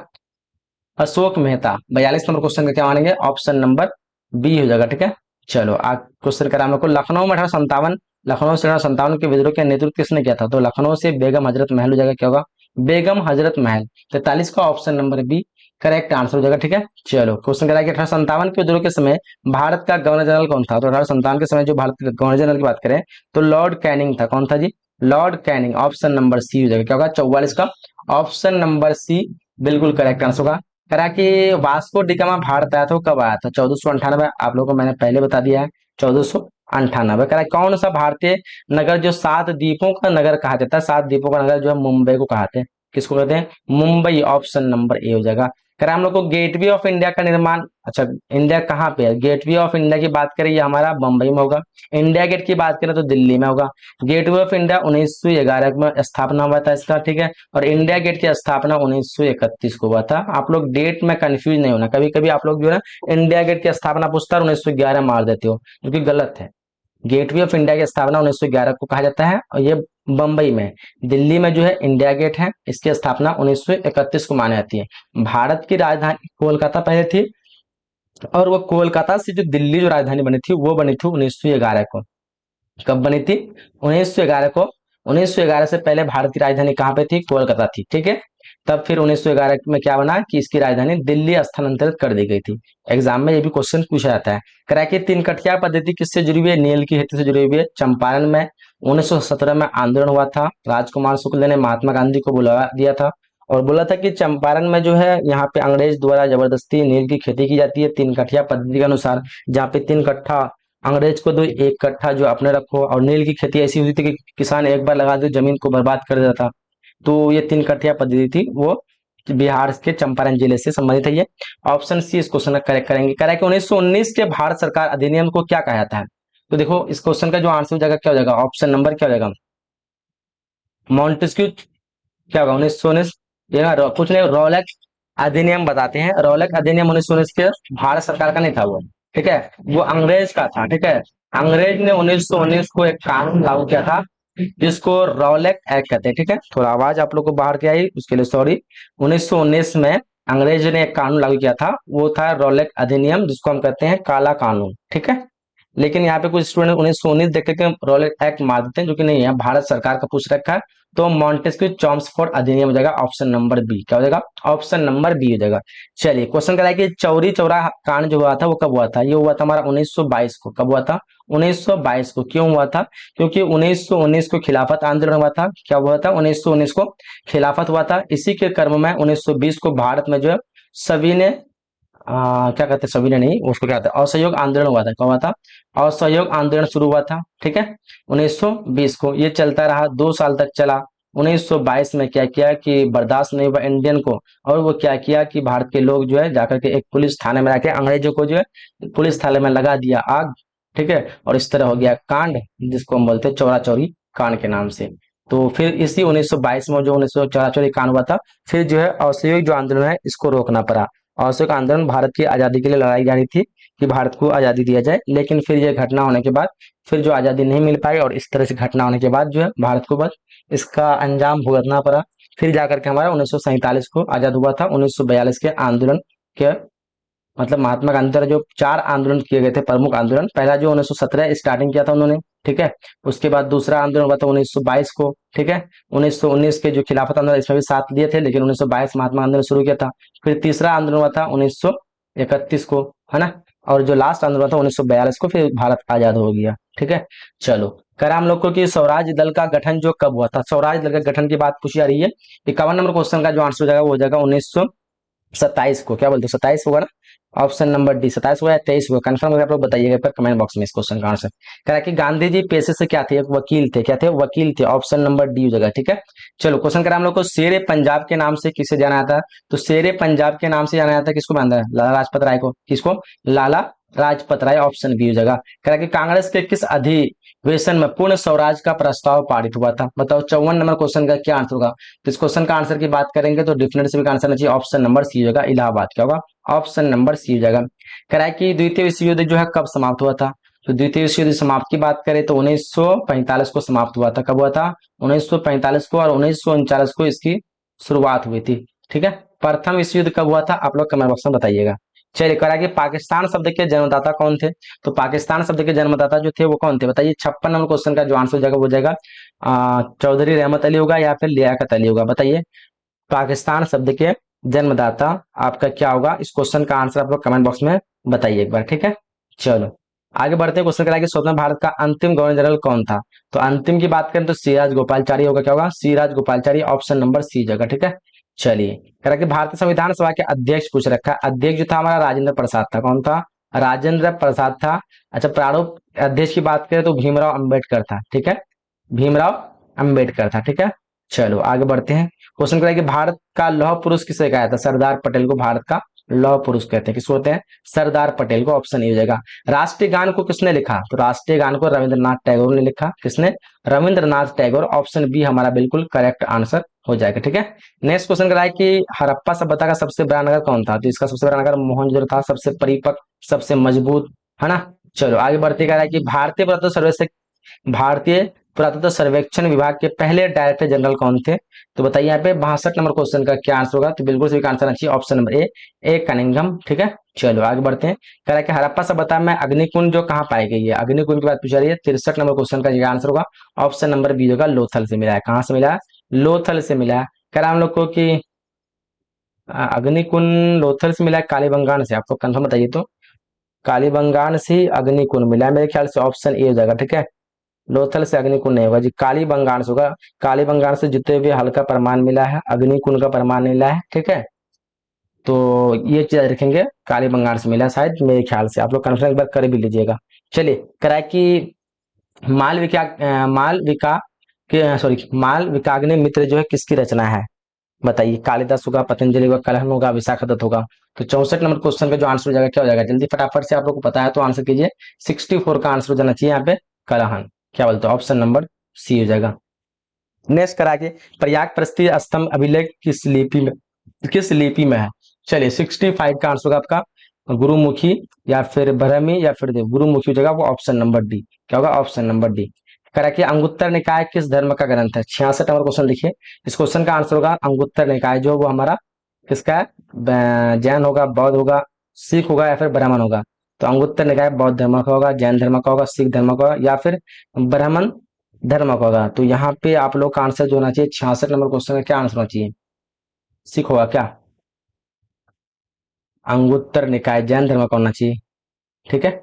अशोक मेहता। 42 नंबर क्वेश्चन का क्या मानेंगे? ऑप्शन नंबर बी हो जाएगा। ठीक है, चलो आज क्वेश्चन करा हम लोग को, लखनऊ में 1857, लखनऊ से 1857 के विद्रोह का नेतृत्व किसने किया था? तो लखनऊ से बेगम हजरत महल हो जाएगा। क्या होगा? बेगम हजरत महल। 43 का option number B correct answer हो जाएगा। ठीक है, चलो क्वेश्चन करा कि 1857 के विद्रोह के समय भारत का गवर्नर जनरल कौन था? तो 1857 के समय जो भारत के गवर्नर जनरल की बात करें तो लॉर्ड कैनिंग था। कौन था जी? Lord Canning. Option number C हो जाएगा। क्या होगा? 44 का ऑप्शन नंबर सी बिल्कुल करेक्ट आंसर होगा। करा कि वास्को डिगामा भारत आया था, वो कब आया था? 1498। आप लोगों को मैंने पहले बता दिया है, 1498। करा कौन सा भारतीय नगर जो 7 द्वीपों का नगर कहा जाता है, 7 द्वीपों का नगर जो है मुंबई को कहते हैं, किसको कहते हैं? मुंबई। ऑप्शन नंबर ए हो जाएगा। करा हम लोग को गेटवे ऑफ इंडिया का निर्माण, अच्छा इंडिया कहाँ पे है? गेटवे ऑफ इंडिया की बात करें ये हमारा बंबई में होगा। इंडिया गेट की बात करें तो दिल्ली में होगा। गेटवे ऑफ इंडिया 1911 में स्थापना हुआ था इसका। ठीक है, और इंडिया गेट की स्थापना 1931 को हुआ था। आप लोग डेट में कंफ्यूज नहीं होना, कभी कभी आप लोग जो है इंडिया गेट की स्थापना पूछता है 1911 मार देते हो, जो कि गलत है। गेटवे ऑफ इंडिया की स्थापना 1911 को कहा जाता है, और ये बंबई में, दिल्ली में जो है इंडिया गेट है, इसकी स्थापना 1931 को मानी जाती है। भारत की राजधानी कोलकाता पहले थी, और वो कोलकाता से जो दिल्ली जो राजधानी बनी थी वो बनी थी 1911 को। कब बनी थी? 1911 को। 1911 से पहले भारत की राजधानी कहाँ पे थी? कोलकाता थी। ठीक है, तब फिर 1911 में क्या बना कि इसकी राजधानी दिल्ली स्थानांतरित कर दी गई थी। एग्जाम में ये भी क्वेश्चन पूछा जाता है। करा कि तीन कठिया पद्धति किससे जुड़ी हुई है? नील की खेती से जुड़ी हुई है। चंपारण में 1917 में आंदोलन हुआ था, राजकुमार शुक्ल ने महात्मा गांधी को बुला दिया था, और बोला था कि चंपारण में जो है यहाँ पे अंग्रेज द्वारा जबरदस्ती नील की खेती की जाती है तीन कठिया पद्धति के अनुसार, जहाँ पे 3 कट्ठा अंग्रेज को दो, 1 कट्ठा जो अपने रखो। और नील की खेती ऐसी होती थी कि किसान एक बार लगा दे जमीन को बर्बाद कर देता था। तो ये 3 कट्ठिया पद्धति थी, वो बिहार के चंपारण जिले से संबंधित है ये। ऑप्शन सी इस क्वेश्चन का करेक्ट करेंगे। करेक्ट 1919 के भारत सरकार अधिनियम को क्या कहा जाता है? तो देखो इस क्वेश्चन का जो आंसर हो जाएगा क्या हो जाएगा? ऑप्शन नंबर क्या हो जाएगा? मॉन्टेस्क्यू। क्या होगा? 1919। ये ना कुछ नहीं, रौलक अधिनियम बताते हैं। रौलक अधिनियम 1919 के भारत सरकार का नहीं था वो। ठीक है, वो अंग्रेज का था। ठीक है, अंग्रेज ने 1919 को एक कानून लागू किया था जिसको रौलक एक्ट कहते हैं। ठीक है, थोड़ा आवाज आप लोग को बाहर की आई उसके लिए सॉरी। 1919 में अंग्रेज ने एक कानून लागू किया था, वो था रौलक अधिनियम, जिसको हम कहते हैं काला कानून। ठीक है, लेकिन यहाँ पे कुछ स्टूडेंट 1919 देख के रॉलेट एक्ट मार देते हैं, जो कि नहीं है, भारत सरकार का पूछ रखा है। तो मॉन्टेस्क्यू चॉम्स्फोर्ड अधिनियम हो जाएगा। Option number B. क्या हो जाएगा? ऑप्शन नंबर बी हो जाएगा। चलिए क्वेश्चन कराया कि चौरी चौरा कांड जो हुआ था वो कब हुआ था? ये हुआ था हमारा 1922 को। कब हुआ था? 1922 को। क्यों हुआ था? क्योंकि 1919 को खिलाफत आंदोलन हुआ था। क्या हुआ था? 1919 को खिलाफत हुआ था। इसी के क्रम में 1920 को भारत में जो है सभी ने क्या कहते हैं, सभी ने नहीं, उसको क्या कहते हैं, असहयोग आंदोलन हुआ था। कब हुआ था? असहयोग आंदोलन शुरू हुआ था। ठीक है, 1920 को। ये चलता रहा, 2 साल तक चला। 1922 में क्या किया कि बर्दाश्त नहीं हुआ इंडियन को, और वो क्या किया कि भारत के लोग जो है जाकर के एक पुलिस थाने में जाके अंग्रेजों को जो है पुलिस थाने में लगा दिया आग। ठीक है, और इस तरह हो गया कांड, जिसको हम बोलते हैं चौरा चौरी कांड के नाम से। तो फिर इसी 1922 में जो 1944 कांड हुआ था, फिर जो है असहयोग जो आंदोलन है इसको रोकना पड़ा। असहयोग आंदोलन भारत की आजादी के लिए लड़ाई जा रही थी कि भारत को आजादी दिया जाए, लेकिन फिर यह घटना होने के बाद फिर जो आजादी नहीं मिल पाई, और इस तरह से घटना होने के बाद जो है भारत को बस इसका अंजाम भुगतना पड़ा। फिर जाकर के हमारा 1947 को आजाद हुआ था। 1942 के आंदोलन के मतलब महात्मा गांधी द्वारा जो 4 आंदोलन किए गए थे, प्रमुख आंदोलन, पहला जो 1917 स्टार्टिंग किया था उन्होंने, ठीक है। उसके बाद दूसरा आंदोलन हुआ था 1922 को, ठीक है। 1919 के जो खिलाफत आंदोलन, इसमें भी साथ दिए थे, लेकिन 1922 महात्मा गांधी ने शुरू किया था। फिर तीसरा आंदोलन हुआ था 1931 को, है ना। और जो लास्ट आंदोलन हुआ था 1942 को, फिर भारत आजाद हो गया, ठीक है। चलो, करा हम लोग को कि स्वराज दल का गठन जो कब हुआ था, स्वराज दल का गठन की बात पूछी जा रही है। 51 नंबर क्वेश्चन का जो आंसर हो जाएगा वो हो जाएगा 1927 को। क्या बोलते हो, 27 होगा ना? ऑप्शन नंबर डी 27 हुआ या 23 हुआ, कंफर्म करके आप लोग बताइएगा पर कमेंट बॉक्स में इस क्वेश्चन का आंसर। कह रहा है कि गांधी जी पेशे से क्या थे, एक वकील थे। क्या थे? वकील थे। ऑप्शन नंबर डी हो जाएगा, ठीक है। चलो, क्वेश्चन करा हम लोग को शेरे पंजाब के नाम से किसे जाना जाता है? तो शेरे पंजाब के नाम से जाना जाता है किसको? मानता है लाला लाजपत राय को। किसको? लाला लाजपत राय। ऑप्शन बी हो जाएगा। कह रहा है कि कांग्रेस के किस अधिवेशन में पूर्ण स्वराज का प्रस्ताव पारित हुआ था? बताओ, 54 नंबर क्वेश्चन का क्या आंसर होगा? तो इस क्वेश्चन का आंसर की बात करेंगे तो डिफिनेटली का आंसर आना चाहिए ऑप्शन नंबर सी होगा, इलाहाबाद। क्या होगा? ऑप्शन नंबर सी हो जाएगा। कह रहा है कि द्वितीय विश्व युद्ध जो है कब समाप्त हुआ था? तो द्वितीय विश्व युद्ध समाप्त की बात करें तो 1945 को समाप्त हुआ था। कब हुआ था? 1945 को, और 1939 को इसकी शुरुआत हुई थी, ठीक है। प्रथम विश्व युद्ध कब हुआ था? आप लोग कमेंट बॉक्स में बताइएगा। चलिए, कह रहा है कि पाकिस्तान शब्द के जन्मदाता कौन थे? तो पाकिस्तान शब्द के जन्मदाता जो थे वो कौन थे? बताइए। 56 नंबर क्वेश्चन का जो आंसर हो जाएगा वो हो जाएगा चौधरी रहमत अली होगा या फिर लियाकत अली होगा। बताइए, पाकिस्तान शब्द के जन्मदाता आपका क्या होगा? इस क्वेश्चन का आंसर आप लोग कमेंट बॉक्स में बताइए एक बार, ठीक है। चलो, आगे बढ़ते हैं। क्वेश्चन करा कि स्वतंत्र भारत का अंतिम गवर्नर जनरल कौन था? तो अंतिम की बात करें तो सी राजगोपालचारी होगा। क्या होगा? सी राजगोपालचारी। ऑप्शन नंबर सी जगह, ठीक है। चलिए, करा कि भारतीय संविधान सभा के अध्यक्ष पूछ रखा है। अध्यक्ष जो था हमारा राजेंद्र प्रसाद था। कौन था? राजेंद्र प्रसाद था। अच्छा, प्रारूप अध्यक्ष की बात करें तो भीमराव अंबेडकर था, ठीक है। भीमराव अंबेडकर था, ठीक है। चलो, आगे बढ़ते हैं। क्वेश्चन करा कि भारत का लौह पुरुष किसे कहा था? सरदार पटेल को भारत का लौह पुरुष कहते हैं। किसको होते हैं? सरदार पटेल को। ऑप्शन ए हो जाएगा। राष्ट्रीय गान को किसने लिखा? तो राष्ट्रीय गान को रविंद्रनाथ टैगोर ने लिखा। किसने? रविंद्रनाथ टैगोर। ऑप्शन बी हमारा बिल्कुल करेक्ट आंसर हो जाएगा, ठीक है। नेक्स्ट क्वेश्चन करा है कि हड़प्पा सभ्यता का सबसे बड़ा नगर कौन था? तो इसका सबसे बड़ा नगर मोहनजोदड़ो था। सबसे परिपक्व, सबसे मजबूत, है ना। चलो, आगे बढ़ते कह रहा है कि भारतीय पुरातत्व सर्वेक्षण विभाग के पहले डायरेक्टर जनरल कौन थे? तो बताइए यहाँ पे 62 नंबर क्वेश्चन का क्या आंसर होगा? तो बिल्कुल सही आंसर आना चाहिए ऑप्शन नंबर ए कनिंघम, ठीक है। चलो, आगे बढ़ते हैं। कह रहा है कि हड़प्पा सभ्यता में अग्निकुंड जो कहाँ पाई गई है? अग्निकुंड की बात पूछा रही है। 63 नंबर क्वेश्चन का ये आंसर होगा ऑप्शन नंबर बी होगा, लोथल से मिला है। कहाँ से मिला है? लोथल से मिला है। कह रहा है हम लोग को कि अग्निकुंड लोथल से मिला है, कालीबंगान से? आपको कंफर्म बताइए तो। कालीबंगान से अग्निकुंड मिला है मेरे ख्याल से, ऑप्शन ए हो जाएगा, ठीक है। लोथल से अग्निकुंड नहीं होगा जी, कालीबंगान से होगा। कालीबंगान से जितने भी हल्का परमाणु मिला है, अग्निकुंड का परमाणु मिला है, ठीक है। तो ये चीज रखेंगे, कालीबंगान से मिला है शायद, मेरे ख्याल से। आप लोग कन्फर्म एक बार कर भी लीजिएगा। चलिए, कराए कि मालविका के सॉरी मालविकाग्नि मित्र जो है किसकी रचना है? बताइए। कालिदास होगा, पतंजलि होगा, कलहन होगा, विशाखदत्त होगा। तो 64 नंबर क्वेश्चन का जो आंसर हो जाएगा क्या हो जाएगा? जल्दी फटाफट से, आप लोग को पता है तो आंसर कीजिए। 64 का आंसर हो जाना चाहिए यहाँ पे कलहन। क्या बोलते हो? ऑप्शन नंबर सी हो जाएगा। नेक्स्ट करा के प्रयाग प्रस्तीय स्तंभ अभिलेख किस लिपि में है? चलिए, 65 का आंसर होगा आपका गुरुमुखी या फिर ब्राह्मी या फिर गुरुमुखी हो जाएगा वो, ऑप्शन नंबर डी। क्या होगा? Option number D. करा कि अंगुत्तर निकाय किस धर्म का ग्रंथ है? 66 नंबर क्वेश्चन देखिए। इस क्वेश्चन का आंसर होगा अंगुत्तर निकाय जो वो हमारा किसका है? जैन होगा, बौद्ध होगा, सिख होगा या फिर ब्राह्मण होगा। तो अंगुत्तर निकाय बौद्ध धर्म का होगा, जैन धर्म का होगा, सिख धर्म का होगा या फिर ब्राह्मण धर्म का होगा। तो यहाँ पे आप लोग का आंसर जो होना चाहिए 66 नंबर क्वेश्चन का क्या आंसर होना चाहिए? सिख होगा क्या? अंगुत्तर निकाय जैन धर्म का होना चाहिए, ठीक है।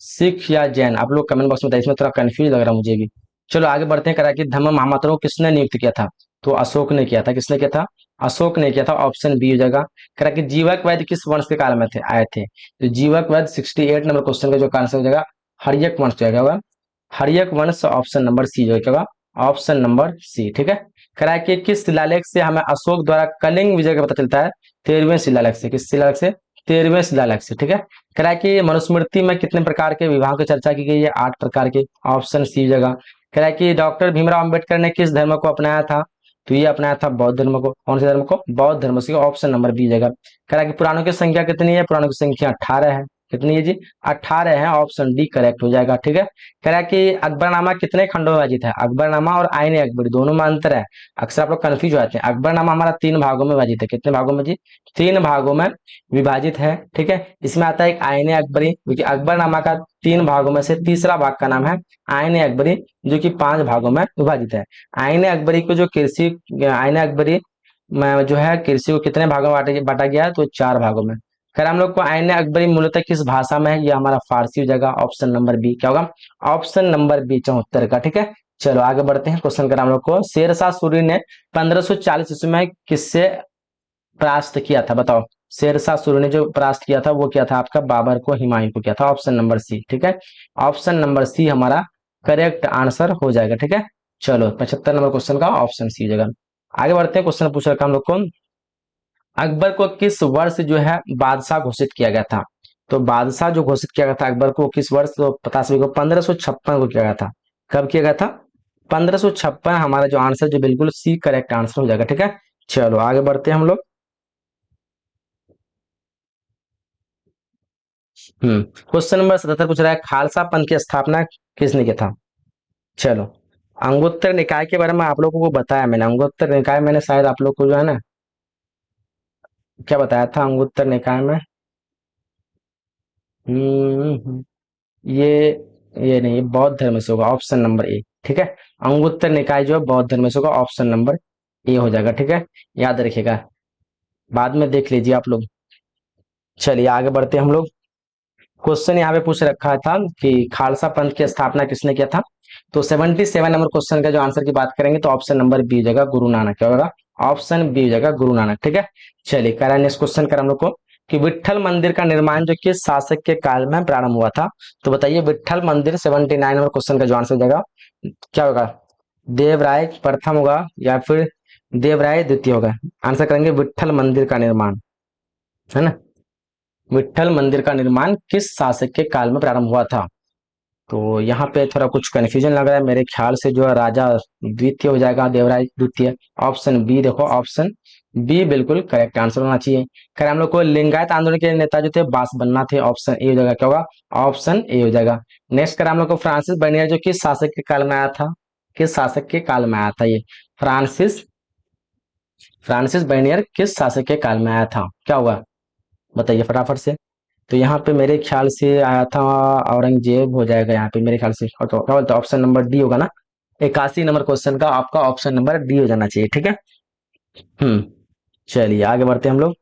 सिख या जैन, आप लोग कमेंट बॉक्स में बताइए, इसमें थोड़ा कंफ्यूज लग रहा है मुझे भी। चलो, आगे बढ़ते हैं। करा कि धम्म महामंत्र को किसने नियुक्त किया था? तो अशोक ने किया था। किसने किया था? अशोक ने किया था। ऑप्शन बी हो जाएगा। करा कि जीवक वैद्य किस वंश के काल में आए थे? तो जीवक वैद्य 68 नंबर क्वेश्चन का जो आंसर हो जाएगा हर्यक वंश क्या होगा? हर्यक वंश। ऑप्शन नंबर सी जो क्या होगा? ऑप्शन नंबर सी, ठीक है। करा कि किस शिलालेख से हमें अशोक द्वारा कलिंग विजय का पता चलता है? 13वें शिलालेख से। किस शिलालेख से? 13वें शिलालेख से, ठीक है। कह रहा है कि मनुस्मृति में कितने प्रकार के विवाह की चर्चा की गई है? 8 प्रकार के। ऑप्शन सी जगह। कह रहा है कि डॉक्टर भीमराव अंबेडकर ने किस धर्म को अपनाया था? तो ये अपनाया था बौद्ध धर्म को। कौन से धर्म को? बौद्ध धर्म से। ऑप्शन नंबर बी जगह। कह रहा है कि पुराणों की संख्या कितनी है? पुराणों की संख्या 18 है, कितनी है जी? 18 है, ऑप्शन डी करेक्ट हो जाएगा। ठीक है, कह रहा है कि अकबरनामा कितने खंडों में विभाजित है? अकबरनामा और आईन अकबरी दोनों में अंतर है, अक्सर आप लोग कंफ्यूज हो जाते हैं। अकबरनामा हमारा 3 भागों में विभाजित है। कितने भागों में जी? 3 भागों में विभाजित है। ठीक है, इसमें आता है एक आईन अकबरी, क्योंकि अकबरनामा का 3 भागों में से तीसरा भाग का नाम है आईन अकबरी, जो कि 5 भागों में विभाजित है। आईन अकबरी को जो कृषि आईन अकबरी में जो है कृषि को कितने भागों में बांटा गया है? तो 4 भागों में। खैर हम लोग को आईन अकबरी मूलतः किस भाषा में है? ये हमारा फारसी हो जाएगा। ऑप्शन नंबर बी क्या होगा? ऑप्शन नंबर बी 74 का। ठीक है, चलो आगे बढ़ते हैं। क्वेश्चन करा हम लोग को, शेरशाह सूरी ने 1540 ईस्वी में किससे परास्त किया था? बताओ, शेरशाह सूरी ने जो परास्त किया था वो क्या था आपका? बाबर को, हुमायूं को किया था। Option number C. ठीक है, ऑप्शन नंबर सी हमारा करेक्ट आंसर हो जाएगा। ठीक है, चलो 75 नंबर क्वेश्चन का ऑप्शन सी हो जाएगा। आगे बढ़ते हैं। क्वेश्चन पूछ रखा हम लोग को, अकबर को किस वर्ष जो है बादशाह घोषित किया गया था? तो बादशाह जो घोषित किया गया था अकबर को किस वर्ष? तो पता सभी को 1556 को किया गया था। कब किया गया था? 1556। हमारा जो आंसर जो बिल्कुल सी करेक्ट आंसर हो जाएगा। ठीक है, चलो आगे बढ़ते हैं हम लोग। क्वेश्चन नंबर 77 पूछ रहा है, खालसा पंथ की स्थापना किसने किया था? चलो, अंगुत्तर निकाय के बारे में आप लोगों को बताया मैंने। अंगुत्तर निकाय मैंने शायद आप लोग को जो है ना क्या बताया था अंगुत्तर निकाय में? हम्म, ये ये नहीं, ये बौद्ध धर्म से होगा। ऑप्शन नंबर ए। ठीक है, अंगुत्तर निकाय जो है बौद्ध धर्म से होगा। ऑप्शन नंबर ए हो जाएगा। ठीक है, याद रखिएगा, बाद में देख लीजिए आप लोग। चलिए आगे बढ़ते हैं हम लोग। क्वेश्चन यहाँ पे पूछ रखा था कि खालसा पंथ की स्थापना किसने किया था? तो 77 नंबर क्वेश्चन का जो आंसर की बात करेंगे तो ऑप्शन नंबर बी हो जाएगा, गुरु नानक। क्या होगा? ऑप्शन बी हो जाएगा, गुरु नानक। ठीक है, चलिए करें नेक्स्ट क्वेश्चन कर हम लोग को, कि विट्ठल मंदिर का निर्माण जो किस शासक के काल में प्रारंभ हुआ था? तो बताइए, विट्ठल मंदिर 79 नंबर क्वेश्चन का जो आंसर हो जाएगा क्या होगा? देवराय प्रथम होगा या फिर देवराय द्वितीय होगा? आंसर करेंगे विट्ठल मंदिर का निर्माण, है ना? विट्ठल मंदिर का निर्माण किस शासक के काल में प्रारंभ हुआ था? तो यहाँ पे थोड़ा कुछ कंफ्यूजन लग रहा है मेरे ख्याल से, जो है राजा द्वितीय हो जाएगा, देवराय द्वितीय। ऑप्शन बी देखो, ऑप्शन बी बिल्कुल करेक्ट आंसर होना चाहिए। खैर हम लोग को लिंगायत आंदोलन के नेता जो थे बासबन्ना थे। ऑप्शन ए हो जाएगा। क्या होगा? ऑप्शन ए हो जाएगा। नेक्स्ट करें हम लोग को, फ्रांसिस बर्नियर जो किस शासक के काल में आया था? किस शासक के काल में आया था ये? फ्रांसिस फ्रांसिस बर्नियर किस शासक के काल में आया था? क्या हुआ बताइए फटाफट से। तो यहाँ पे मेरे ख्याल से आया था औरंगजेब हो जाएगा यहाँ पे मेरे ख्याल से। और तो क्या बोलते हैं, ऑप्शन नंबर डी होगा ना? 81 नंबर क्वेश्चन का आपका ऑप्शन नंबर डी हो जाना चाहिए। ठीक है, हम्म, चलिए आगे बढ़ते हैं हम लोग।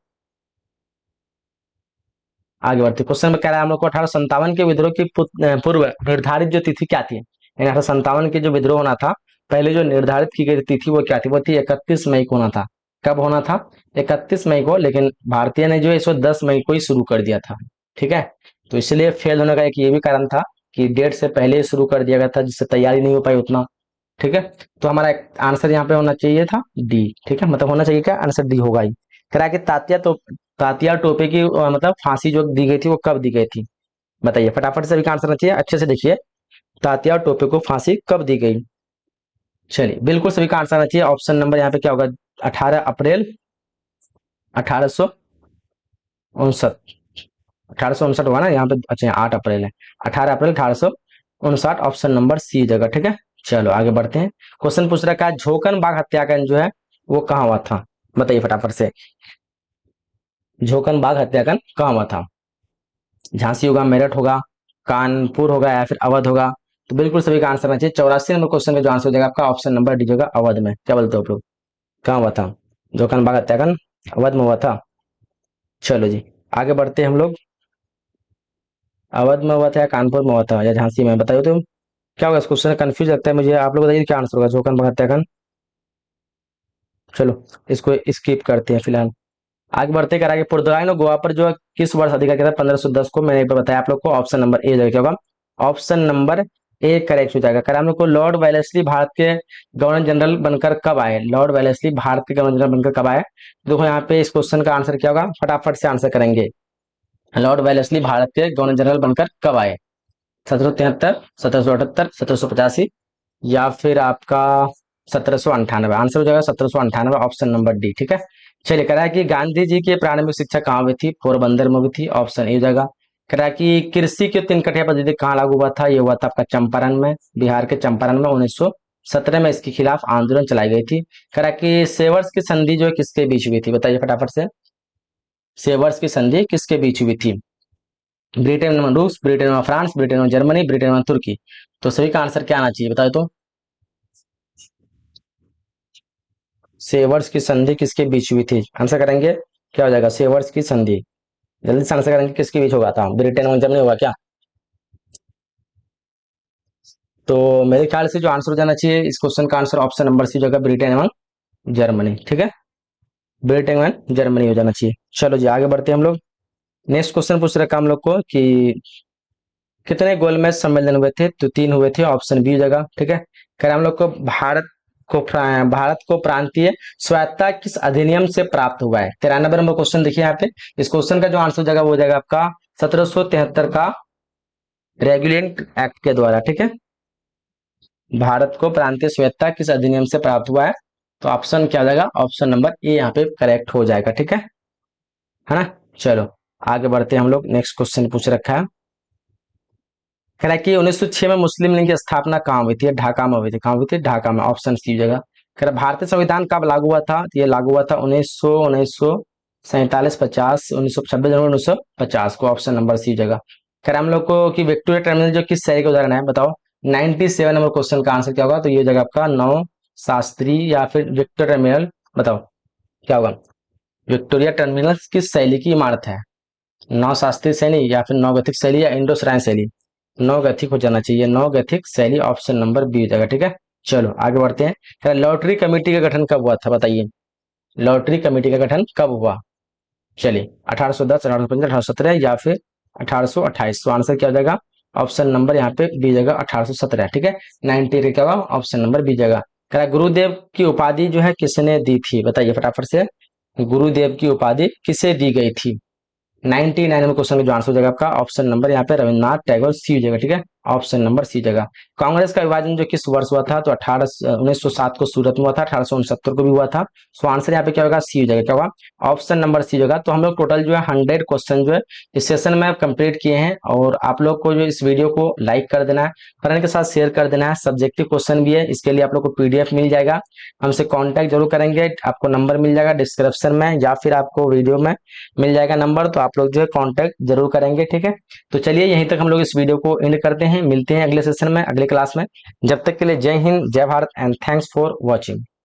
आगे बढ़ते क्वेश्चन में कह रहा है हम लोग को, 1857 के विद्रोह की पूर्व निर्धारित जो तिथि क्या थी? यानी 1857 के जो विद्रोह होना था, पहले जो निर्धारित की गई तिथि वो क्या थी? वो थी 31 मई को होना था। कब होना था? 31 मई को, लेकिन भारतीय ने जो है इसको 10 मई को ही शुरू कर दिया था। ठीक है, तो इसलिए फेल होने का एक ये भी कारण था कि डेट से पहले ही शुरू कर दिया गया था, जिससे तैयारी नहीं हो पाई उतना। ठीक है, तो हमारा आंसर यहाँ पे होना चाहिए था डी। ठीक है, मतलब होना चाहिए क्या? आंसर डी होगा ही। करा कि तात्या टोपे की मतलब फांसी जो दी गई थी वो कब दी गई थी? बताइए फटाफट से, भी आंसर आना चाहिए, अच्छे से देखिए। तात्या टोपे को फांसी कब दी गई? चलिए बिल्कुल सभी का आंसर आना चाहिए। ऑप्शन नंबर यहाँ पे क्या होगा? 18 अप्रैल 1859। 1859 होगा ना यहाँ पे? अच्छा 8 अप्रैल है, 18 अप्रैल 1859। ऑप्शन नंबर सी जगह। ठीक है, चलो आगे बढ़ते हैं। क्वेश्चन पूछ रखा है, झोकन बाग हत्याकांड जो है वो कहाँ हुआ था? बताइए फटाफट से, झोकन बाग हत्याकांड कहाँ हुआ था? झांसी होगा, मेरठ होगा, कानपुर होगा या फिर अवध होगा? तो बिल्कुल सभी का आंसर आना चाहिए। 84 नंबर क्वेश्चन का जो आंसर हो जाएगा आपका ऑप्शन नंबर डी होगा, अवध में। क्या बोलते हो आप लोग, कहाँ हुआ था झोकन बाग हत्याकांड? अवध में हुआ था। चलो जी आगे बढ़ते हैं हम लोग। अवध में हुआ था या कानपुर में हुआ था या झांसी में? बताइए तुम, क्या होगा? इस क्वेश्चन कंफ्यूज लगता है मुझे। आप लोग बताइए क्या आंसर होगा झोकन बाग हत्याकांड। चलो इसको स्किप करते हैं फिलहाल। आगे बढ़ते करा के, पुर्तगाल ने गोवा पर जो है किस वर्ष अधिकार किया था? 1510 को। मैंने एक बार बताया आप लोग को, ऑप्शन नंबर ए क्या होगा? ऑप्शन नंबर ए करेक्ट हो जाएगा। करा हम लोग को, लॉर्ड वेलेस्ली भारत के गवर्नर जनरल बनकर कब आए? लॉर्ड वेलेस्ली भारत के गवर्नर जनरल बनकर कब आए? देखो यहाँ पे इस क्वेश्चन का आंसर क्या होगा, फटाफट से आंसर करेंगे। लॉर्ड वेलेस्ली भारत के गवर्नर जनरल बनकर कब आए? 1773, 1778, 1785 या फिर आपका 1798? आंसर हो जाएगा 1798, ऑप्शन नंबर डी। ठीक है, चलिए कह रहा है कि गांधी जी की प्रारंभिक शिक्षा कहाँ हुई थी? पोरबंदर में हुई थी। ऑप्शन ए हो जाएगा। कह रहा है कि कृषि के 3 कठिया पद्धति कहाँ लागू हुआ था? ये हुआ था आपका चंपारण में, बिहार के चंपारण में 1917 में इसके खिलाफ आंदोलन चलाई गई थी। कह रहा है कि सेवर्स की संधि जो है किसके बीच हुई थी? बताइए फटाफट से। सेवर्स की संधि किसके बीच हुई थी? ब्रिटेन में रूस, ब्रिटेन में फ्रांस, ब्रिटेन में जर्मनी, ब्रिटेन में तुर्की। तो सभी का आंसर क्या आना चाहिए बताओ तो। सेवर्स की संधि किसके बीच हुई थी? आंसर करेंगे क्या हो जाएगा? सेवर्स की संधि। जल्दी से आंसर करेंगे, किसके बीच होगा था? ब्रिटेन और जर्मनी होगा क्या? तो मेरे ख्याल से जो आंसर हो जाना चाहिए इस क्वेश्चन का आंसर ऑप्शन नंबर सी होगा, ब्रिटेन एवं जर्मनी। ठीक है, ब्रिटेन एवं जर्मनी हो जाना चाहिए। चलो जी आगे बढ़ते हैं हम लोग। नेक्स्ट क्वेश्चन पूछ रखा हम लोग को कि कितने गोलमेज सम्मेलन हुए थे? तो 3 हुए थे, ऑप्शन बी जगह। ठीक है, कह रहे हम लोग को भारत को प्रांतीय स्वायत्तता किस अधिनियम से प्राप्त हुआ है? 93 नंबर क्वेश्चन देखिए यहाँ पे। इस क्वेश्चन का जो आंसर जगह वो जाएगा आपका 1773 का रेगुलेट एक्ट के द्वारा। ठीक है, भारत को प्रांतीय स्वायत्तता किस अधिनियम से प्राप्त हुआ है? तो ऑप्शन क्या हो जाएगा? ऑप्शन नंबर ए यहाँ पे करेक्ट हो जाएगा। ठीक है ना। चलो आगे बढ़ते हैं हम लोग। नेक्स्ट क्वेश्चन पूछ रखा है, कह रहा है कि 1906 में मुस्लिम लीग की स्थापना कहाँ हुई थी? ढाका में हुई थी। कहाँ हुई थी? ढाका में। ऑप्शन सी जगह। कह रहा भारतीय संविधान कब लागू हुआ था? तो ये लागू हुआ था 1947, 50, 1926 जनवरी 1950 को। ऑप्शन नंबर सी जगह। कह रहा हम लोग को कि विक्टोरिया टर्मिनल जो किस शहर का उदाहरण है बताओ। 97 नंबर क्वेश्चन का आंसर क्या होगा? तो ये जगह आपका नौ शास्त्री या फिर विक्टोरिया टर्मिनल। बताओ क्या होगा? विक्टोरिया टर्मिनल किस शैली की इमारत है? नौ शास्त्रीय शैली या फिर नौ गथिक शैली या इंडो सराय शैली? नौ गथिक हो जाना चाहिए, नौ गथिक शैली। ऑप्शन नंबर बी हो जाएगा। ठीक है, चलो आगे बढ़ते हैं। क्या लॉटरी कमेटी का गठन कब हुआ था? बताइए, लॉटरी कमेटी का गठन कब हुआ? चलिए 1810, 1815, 1817 या फिर 1828। तो आंसर क्या हो जाएगा? ऑप्शन नंबर यहाँ पे बी जगह 1817। ठीक है, 90 क्या होगा? ऑप्शन नंबर बी जगह। कह रहा गुरुदेव की उपाधि जो है किसने दी थी? बताइए फटाफट से। गुरुदेव की उपाधि किसे दी गई थी? 99 नंबर क्वेश्चन का जो आंसर हो जाएगा आपका ऑप्शन नंबर यहाँ पे रविन्द्रनाथ टैगोर, सी हो जाएगा। ठीक है, ऑप्शन नंबर सी जगह। कांग्रेस का विभाजन जो किस वर्ष हुआ था? तो 1907 को सूरत में हुआ था, 1869 को भी हुआ था। सो आंसर यहाँ पे क्या होगा? सी हो जाएगा। क्या होगा? ऑप्शन नंबर सी होगा। तो हम लोग टोटल जो है 100 क्वेश्चन जो है इस सेशन में कंप्लीट किए हैं। और आप लोग को जो इस वीडियो को लाइक कर देना है, फ्रेंड के साथ शेयर कर देना है। सब्जेक्टिव क्वेश्चन भी है, इसके लिए आप लोग को पीडीएफ मिल जाएगा। हमसे कॉन्टैक्ट जरूर करेंगे, आपको नंबर मिल जाएगा डिस्क्रिप्शन में या फिर आपको वीडियो में मिल जाएगा नंबर। तो आप लोग जो है कांटेक्ट जरूर करेंगे। ठीक है, तो चलिए यहीं तक हम लोग इस वीडियो को एंड करते हैं। मिलते हैं अगले सेशन में, अगले क्लास में। जब तक के लिए जय हिंद, जय Bharat and thanks for watching.